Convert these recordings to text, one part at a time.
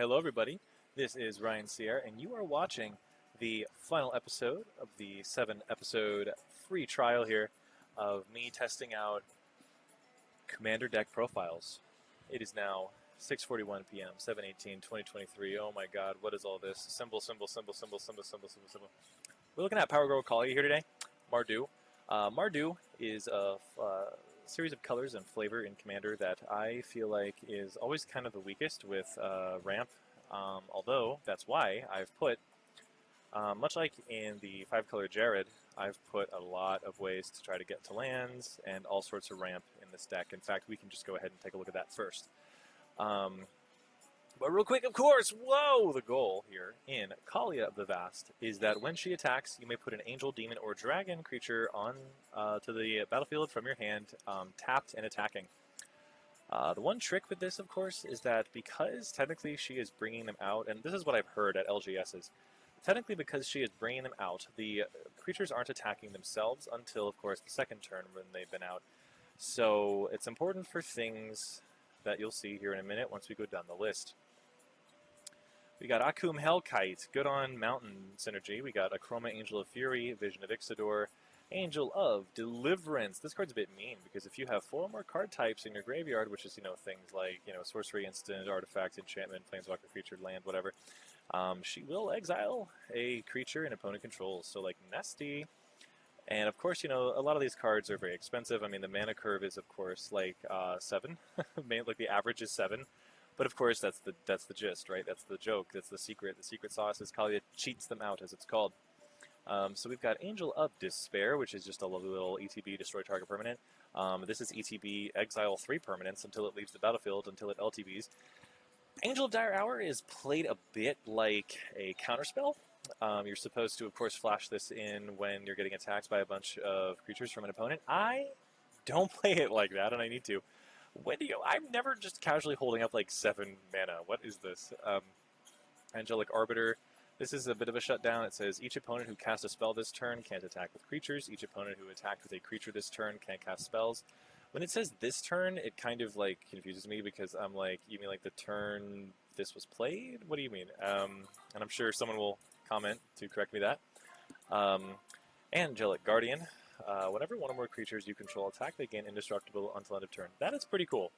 hello everybody. This is Ryan Sierra, and you are watching the final episode of the 7-episode free trial here of me testing out Commander deck profiles. It is now 6:41 p.m., 7/18/2023. Oh my god, what is all this? Symbol. We're looking at Powergirl Kaalia here today. Mardu. Mardu is a series of colors and flavor in Commander that I feel like is always kind of the weakest with ramp, although that's why I've put, much like in the 5-color Jared, I've put a lot of ways to try to get to lands and all sorts of ramp in this deck. In fact, we can just go ahead and take a look at that first. But real quick, of course, whoa! The goal here in Kaalia of the Vast is that when she attacks, you may put an angel, demon, or dragon creature on to the battlefield from your hand, tapped and attacking. The one trick with this, of course, is that because technically she is bringing them out, and this is what I've heard at LGS's, technically because she is bringing them out, the creatures aren't attacking themselves until, of course, the second turn when they've been out. So it's important for things that you'll see here in a minute once we go down the list. We got Akum Hellkite, good on Mountain synergy. We got Akroma, Angel of Fury, Vision of Ixidor, Angel of Deliverance. This card's a bit mean because if you have 4 more card types in your graveyard, which is, things like, sorcery, instant, artifact, enchantment, planeswalker, creature, land, whatever, she will exile a creature an opponent controls. So, like, Nesty. And, of course, a lot of these cards are very expensive. I mean, the mana curve is, of course, like 7. Like, the average is 7. But of course, that's the gist, right? That's the joke. That's the secret. The secret sauce is Kaalia cheats them out, as it's called. So we've got Angel of Despair, which is just a lovely little ETB, destroy target permanent. This is ETB, exile 3 permanents until it leaves the battlefield, until it LTBs. Angel of Dire Hour is played a bit like a counterspell. You're supposed to, of course, flash this in when you're getting attacked by a bunch of creatures from an opponent. I don't play it like that, and I need to. I'm never just casually holding up like 7 mana. What is this? Angelic Arbiter. This is a bit of a shutdown. It says each opponent who casts a spell this turn can't attack with creatures. Each opponent who attacked with a creature this turn can't cast spells. When it says this turn, it kind of like confuses me because I'm like, you mean like the turn this was played? What do you mean? And I'm sure someone will comment to correct me that. Angelic Guardian. Whenever one or more creatures you control attack, they gain indestructible until end of turn. That is pretty cool.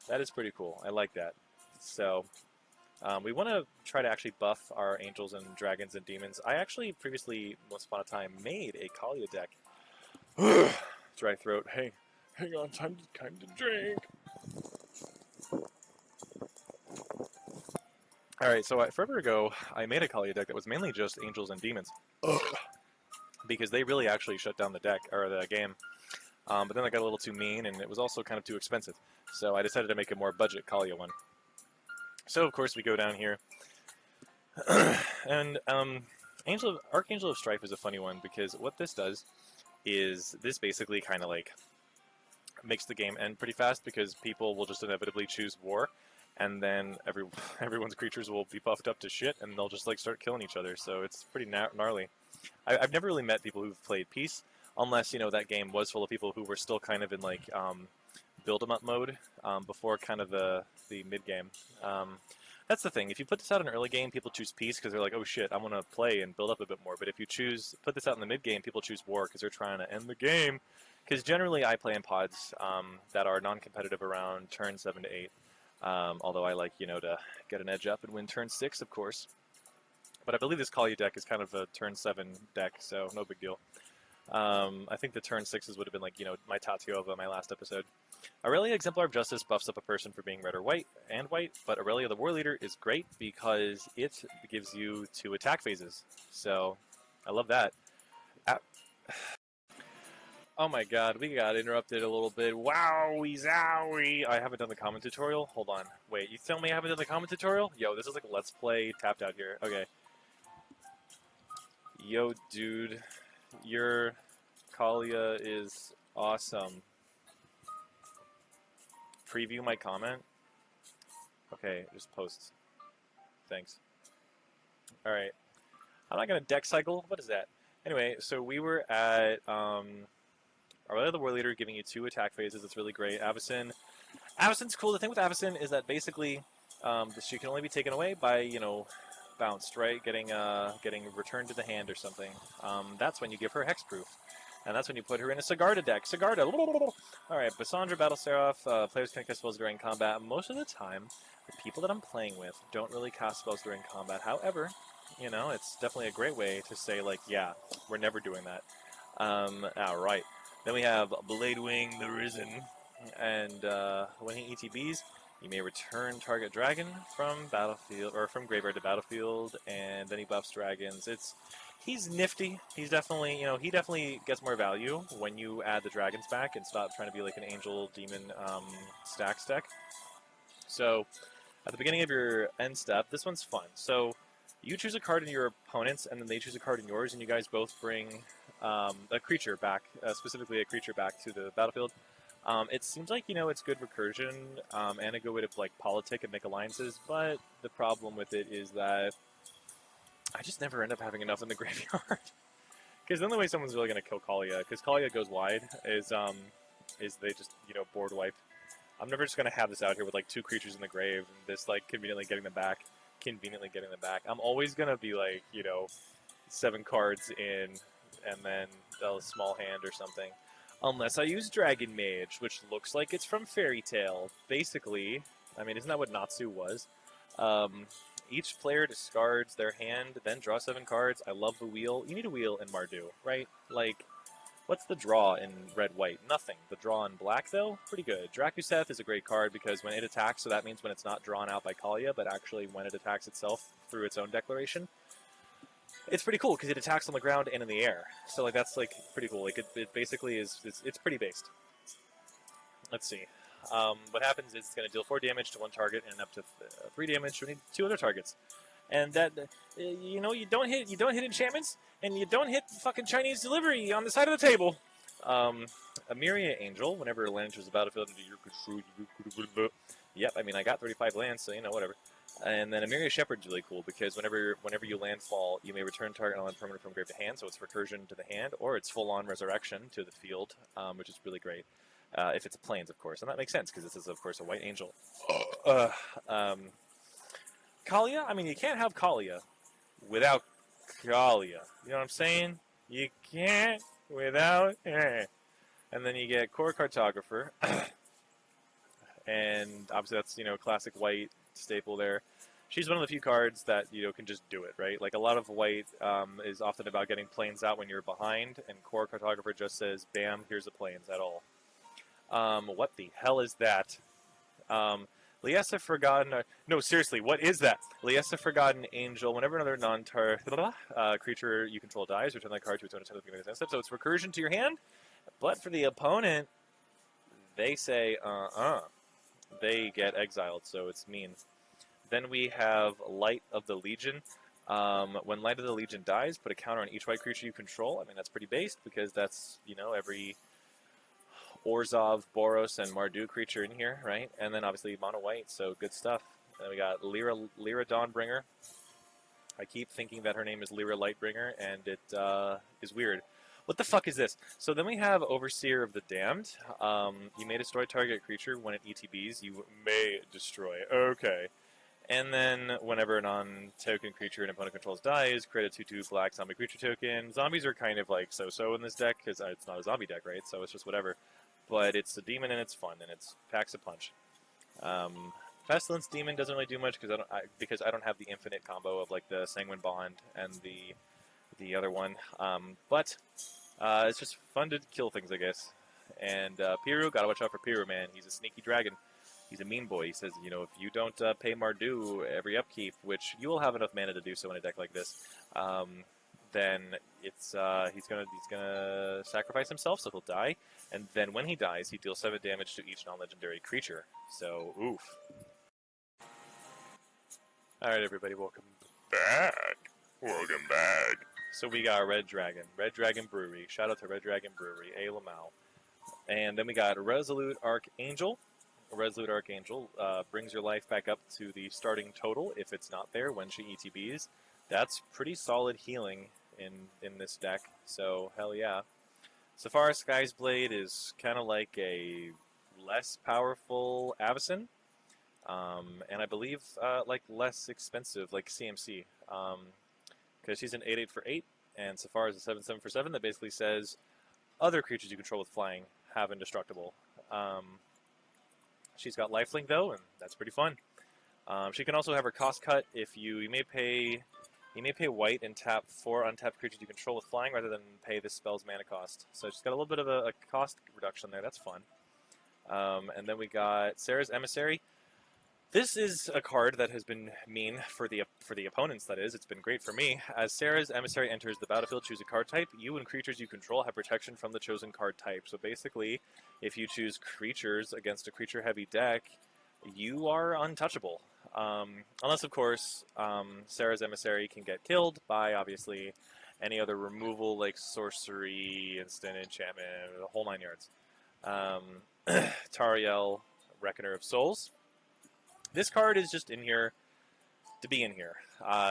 That is pretty cool. I like that. So, we want to try to actually buff our angels and dragons and demons. I actually previously, once upon a time, made a Kaalia deck. Dry throat. Hey, hang on, time to drink. Alright, so forever ago, I made a Kaalia deck that was mainly just angels and demons. Because they really actually shut down the deck, or the game. But then I got a little too mean, and it was also kind of too expensive. So I decided to make a more budget Kaalia one. So, of course, we go down here. And Archangel of Strife is a funny one, because what this does is this basically kind of like makes the game end pretty fast, because people will just inevitably choose war, and then everyone's creatures will be buffed up to shit, and they'll just like start killing each other. So it's pretty gnarly. I've never really met people who've played Peace, unless, that game was full of people who were still kind of in, like, build-em-up mode before kind of the mid-game. That's the thing. If you put this out in an early game, people choose Peace because they're like, oh shit, I want to play and build up a bit more. But if you put this out in the mid-game, people choose War because they're trying to end the game. Because generally I play in pods that are non-competitive around turn 7 to 8. Although I like, to get an edge up and win turn 6, of course. But I believe this Kaalia deck is kind of a turn 7 deck, so no big deal. I think the turn 6s would have been like, my Tatiova, my last episode. Aurelia Exemplar of Justice buffs up a person for being red or white, but Aurelia the War Leader is great because it gives you 2 attack phases. So, I love that. Oh my god, we got interrupted a little bit. Wowie zowie! I haven't done the comment tutorial? Hold on. Wait, you tell me I haven't done the comment tutorial? Yo, this is like a Let's Play tapped out here. Okay. Yo, dude, your Kaalia is awesome. Preview my comment? Okay, just post. Thanks. Alright. I'm not gonna deck cycle. What is that? Anyway, so we were at, Aurelia the War Leader giving you 2 attack phases. It's really great. Avacyn. Avacyn's cool. The thing with Avacyn is that basically She can only be taken away by, bounced, right? Getting returned to the hand or something. That's when you give her hexproof. And that's when you put her in a Sigarda deck. Sigarda! Alright, Bassandra, Battle Seraph, players can cast spells during combat. Most of the time, the people that I'm playing with don't really cast spells during combat. However, it's definitely a great way to say, like, yeah, we're never doing that. Alright. Then we have Bladewing the Risen. And when he ETBs, you may return target dragon from battlefield or from graveyard to battlefield, and then he buffs dragons. He's nifty. He's definitely, he definitely gets more value when you add the dragons back and stop trying to be like an angel demon stacks deck. So at the beginning of your end step, this one's fun. So you choose a card in your opponent's, and then they choose a card in yours, and you guys both bring a creature back, specifically a creature back to the battlefield. It seems like, it's good recursion and a good way to like politic and make alliances, but the problem with it is that I just never end up having enough in the graveyard. Because the only way someone's really going to kill Kaalia, because Kaalia goes wide, is they just, board wipe. I'm never just going to have this out here with like 2 creatures in the grave and this like conveniently getting them back. I'm always going to be like, 7 cards in and then a small hand or something. Unless I use Dragon Mage, which looks like it's from Fairy Tail. Basically, I mean, isn't that what Natsu was? Each player discards their hand, then draw 7 cards. I love the wheel. You need a wheel in Mardu, right? Like, what's the draw in red-white? Nothing. The draw in black, though? Pretty good. Drakuseth is a great card because when it attacks, so that means when it's not drawn out by Kaalia, but actually when it attacks itself through its own declaration, it's pretty cool because it attacks on the ground and in the air. So like that's like pretty cool. Like it basically is it's pretty based. Let's see. What happens is it's going to deal 4 damage to one target and up to 3 damage to 2 other targets. And that you don't hit enchantments and you don't hit fucking Chinese delivery on the side of the table. Emiria Angel, whenever a land enters the battlefield into your control, yep, I mean I got 35 lands, so whatever. And then Emiria Shepherd's really cool because whenever you landfall, you may return target non permanent from grave to hand, so it's recursion to the hand, or it's full-on resurrection to the field, which is really great. If it's a plains, of course, and that makes sense because this is, of course, a white angel. Kaalia, I mean, you can't have Kaalia without Kaalia. You know what I'm saying? You can't without. And then you get Core Cartographer, and obviously that's classic white staple there. She's one of the few cards that can just do it, right? Like a lot of white is often about getting plains out when you're behind, and Core Cartographer just says, "Bam, here's the plains." At all. What the hell is that? Liesa Forgotten. No, seriously, what is that? Liesa Forgotten Angel. Whenever another non-target creature you control dies, return that card to its own attempt at the step. So it's recursion to your hand, but for the opponent, they say, they get exiled, so it's mean. Then we have Light of the Legion. When Light of the Legion dies, put a counter on each white creature you control. I mean, that's pretty based because that's, every Orzhov, Boros, and Mardu creature in here, right? And then obviously mono white, so good stuff. Then we got Lyra Dawnbringer. I keep thinking that her name is Lyra Lightbringer, and it is weird. What the fuck is this? So then we have Overseer of the Damned. You may destroy target creature when it ETBs. You may destroy. Okay. And then whenever a non-token creature an opponent controls dies, create a 2/2 black zombie creature token. Zombies are kind of like so-so in this deck because it's not a zombie deck, right? So it's just whatever. But it's a demon and it's fun and it's packs a punch. Pestilence Demon doesn't really do much because I don't have the infinite combo of like the Sanguine Bond and the other one. But it's just fun to kill things, I guess. And Piru, gotta watch out for Piru, man. He's a sneaky dragon. He's a mean boy. He says, if you don't pay Mardu every upkeep, which you will have enough mana to do so in a deck like this, then it's he's gonna sacrifice himself, so he'll die. And then when he dies, he deals 7 damage to each non-legendary creature. So, oof. All right, everybody, welcome back. Welcome back. So we got Red Dragon Brewery. Shout out to Red Dragon Brewery, A. Lamau. And then we got Resolute Archangel. Resolute Archangel brings your life back up to the starting total if it's not there when she ETBs. That's pretty solid healing in this deck, so hell yeah. Safara Sky's Blade is kind of like a less powerful Avacyn. and I believe like less expensive, like CMC, because she's an 8/8 for 8, and Safar is a 7/7 for 7. That basically says other creatures you control with flying have indestructible. She's got lifelink though, and that's pretty fun. She can also have her cost cut if you may pay white and tap 4 untapped creatures you control with flying rather than pay the spell's mana cost. So she's got a little bit of a cost reduction there. That's fun. And then we got Sarah's Emissary. This is a card that has been mean for the opponents, that is. It's been great for me. As Sarah's Emissary enters the battlefield, choose a card type. You and creatures you control have protection from the chosen card type. So basically, if you choose creatures against a creature-heavy deck, you are untouchable. Unless, of course, Sarah's Emissary can get killed by, obviously, any other removal, like sorcery, instant enchantment, the whole 9 yards. Tariel, Reckoner of Souls. This card is just in here to be in here.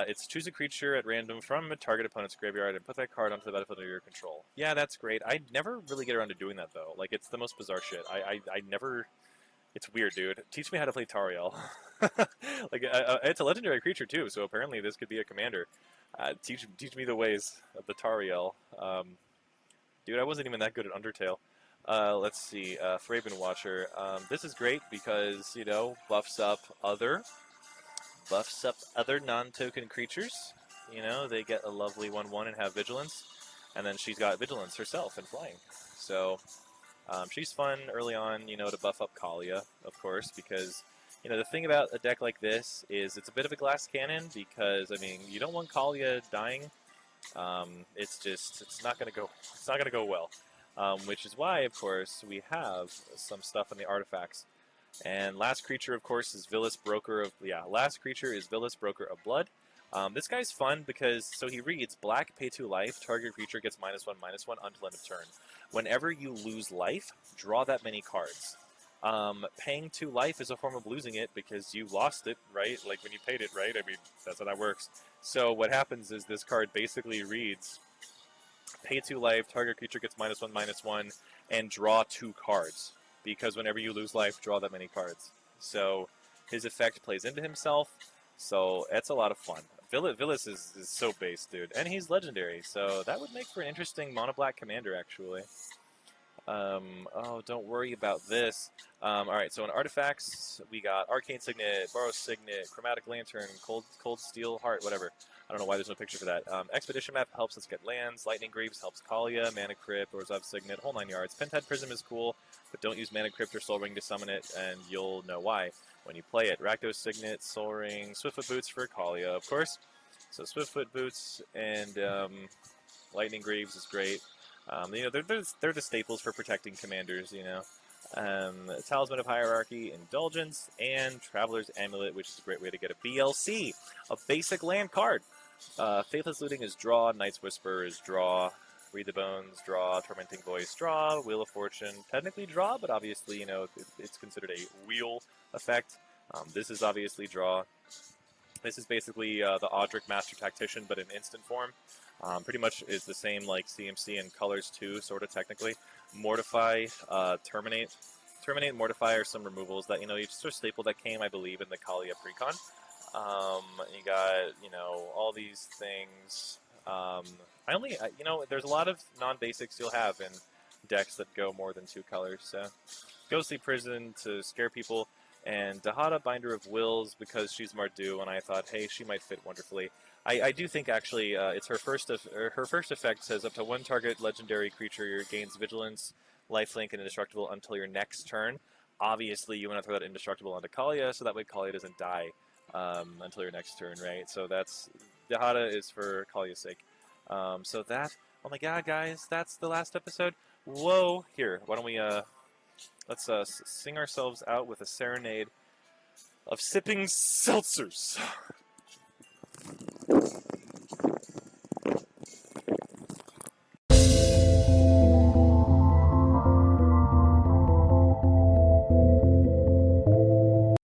It's choose a creature at random from a target opponent's graveyard and put that card onto the battlefield under your control. Yeah, that's great. I never really get around to doing that, though. Like, it's the most bizarre shit. I never... It's weird, dude. Teach me how to play Tariel. Like, it's a legendary creature, too, so apparently this could be a commander. Teach me the ways of the Tariel. Dude, I wasn't even that good at Undertale. Let's see, Thraben Watcher. This is great because, you know, buffs up other non-token creatures. You know, they get a lovely 1/1 and have Vigilance. And then she's got Vigilance herself and flying. So, she's fun early on, you know, to buff up Kaalia, of course, because, you know, the thing about a deck like this is it's a bit of a glass cannon because, I mean, you don't want Kaalia dying. It's not going to go well. Which is why, of course, we have some stuff in the artifacts. And last creature, of course, is Villas Broker of Blood. This guy's fun because, so he reads, black, pay 2 life, target creature gets -1/-1 until end of turn. Whenever you lose life, draw that many cards. Paying 2 life is a form of losing it because you lost it, right? Like when you paid it, right? I mean, that's how that works. So what happens is this card basically reads, pay 2 life, target creature gets -1/-1, and draw 2 cards. Because whenever you lose life, draw that many cards. So his effect plays into himself, so it's a lot of fun. Villas is so base, dude. And he's legendary, so that would make for an interesting mono-black commander, actually. Oh, don't worry about this. Alright, so in artifacts, we got Arcane Signet, Boros Signet, Chromatic Lantern, Cold Steel Heart, whatever. I don't know why there's no picture for that. Expedition Map helps us get lands. Lightning Greaves helps Kaalia. Mana Crypt, Orzhov Signet, whole 9 yards. Pentad Prism is cool, but don't use Mana Crypt or Soul Ring to summon it, and you'll know why when you play it. Rakdos Signet, Soul Ring, Swiftfoot Boots for Kaalia, of course. So Swiftfoot Boots and Lightning Greaves is great. You know, they're the staples for protecting commanders, you know. Talisman of Hierarchy, Indulgence, and Traveler's Amulet, which is a great way to get a BLC, a basic land card. Faithless Looting is draw, Night's Whisper is draw, Read the Bones, draw, Tormenting Voice, draw, Wheel of Fortune, technically draw, but obviously, you know, it's considered a wheel effect. This is obviously draw. This is basically the Audric Master Tactician, but in instant form. Pretty much is the same like CMC and colors too, sort of technically. Mortify, Terminate. Terminate and Mortify are some removals that, you know, it's just a staple that came, I believe, in the Kaalia Precon. You got, you know, all these things. You know, there's a lot of non-basics you'll have in decks that go more than 2 colors. So, Ghostly Prison to scare people, and Dahada, Binder of Wills, because she's Mardu, and I thought, hey, she might fit wonderfully. I do think, actually, it's her first effect says up to 1 target legendary creature gains Vigilance, Lifelink, and Indestructible until your next turn. Obviously, you want to throw that Indestructible onto Kaalia, so that way Kaalia doesn't die until your next turn, right? So that's... Dahada is for Kaalia's sake. So that... Oh my god, guys, that's the last episode. Whoa! Here, why don't we, let's sing ourselves out with a serenade of sipping seltzers.